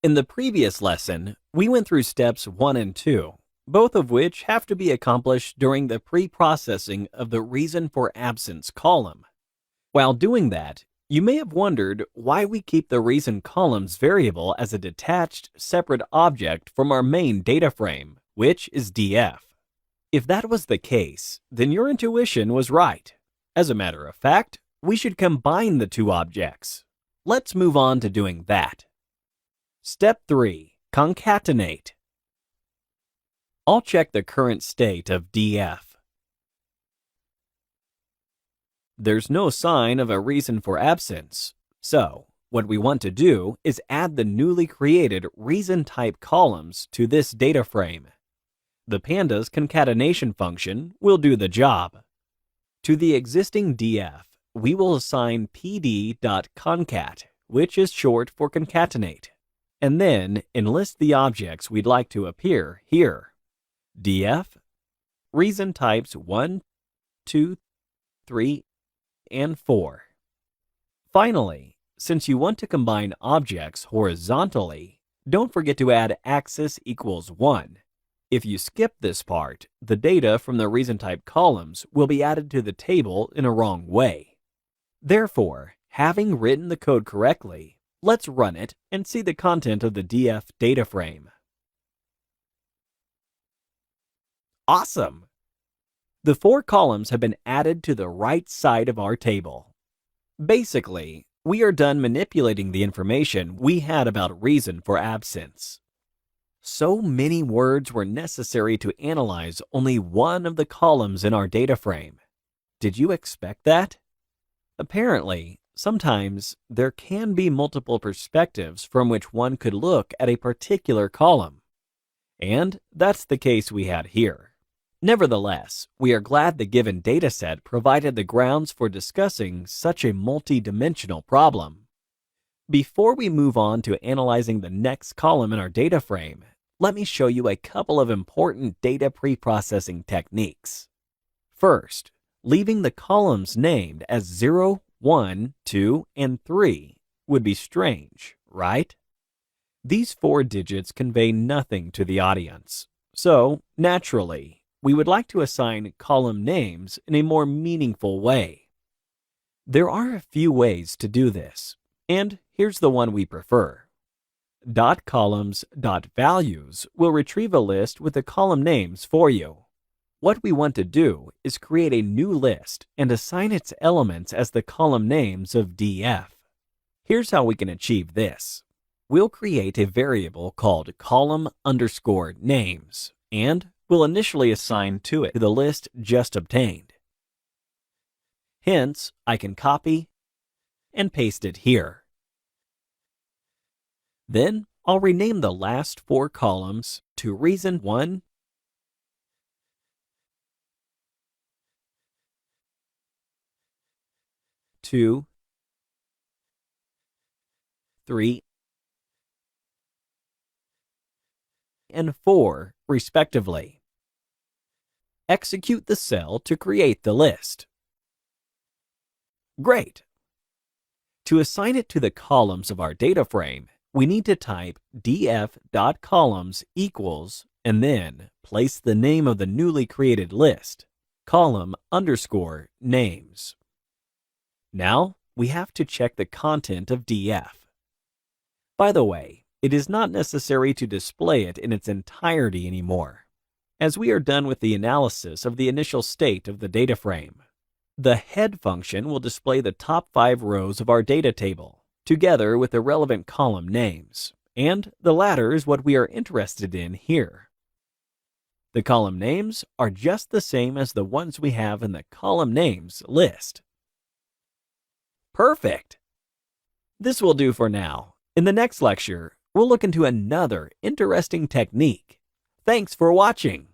In the previous lesson, we went through steps 1 and 2, both of which have to be accomplished during the pre-processing of the reason for absence column. While doing that, you may have wondered why we keep the reason columns variable as a detached, separate object from our main data frame, which is df. If that was the case, then your intuition was right. As a matter of fact, we should combine the two objects. Let's move on to doing that. Step 3. Concatenate. I'll check the current state of df. There's no sign of a reason for absence, so what we want to do is add the newly created reason type columns to this data frame. The pandas concatenation function will do the job. To the existing df, we will assign pd.concat, which is short for concatenate, and then enlist the objects we'd like to appear here. df, reason types 1, 2, 3, and 4. Finally, since you want to combine objects horizontally, don't forget to add axis equals 1. If you skip this part, the data from the reason type columns will be added to the table in a wrong way. Therefore, having written the code correctly, let's run it and see the content of the df data frame. Awesome! The 4 columns have been added to the right side of our table. Basically, we are done manipulating the information we had about reason for absence. So many words were necessary to analyze only one of the columns in our data frame. Did you expect that? Apparently, sometimes there can be multiple perspectives from which one could look at a particular column. And that's the case we had here. Nevertheless, we are glad the given dataset provided the grounds for discussing such a multi-dimensional problem. Before we move on to analyzing the next column in our data frame, let me show you a couple of important data pre-processing techniques. First, leaving the columns named as 0, 1, 2, and 3 would be strange, right? These 4 digits convey nothing to the audience, so naturally, we would like to assign column names in a more meaningful way. There are a few ways to do this, and here's the one we prefer. .columns.values will retrieve a list with the column names for you. What we want to do is create a new list and assign its elements as the column names of df. Here's how we can achieve this. We'll create a variable called column_names, and we'll initially assign to it the list just obtained. Hence, I can copy and paste it here. Then, I'll rename the last 4 columns to reason 1, 2, 3, and 4, respectively. Execute the cell to create the list. Great! To assign it to the columns of our data frame, we need to type df.columns equals and then place the name of the newly created list, column_names. Now, we have to check the content of df. By the way, it is not necessary to display it in its entirety anymore, as we are done with the analysis of the initial state of the data frame. The head function will display the top 5 rows of our data table, together with the relevant column names, and the latter is what we are interested in here. The column names are just the same as the ones we have in the column names list. Perfect! This will do for now. In the next lecture, we'll look into another interesting technique. Thanks for watching.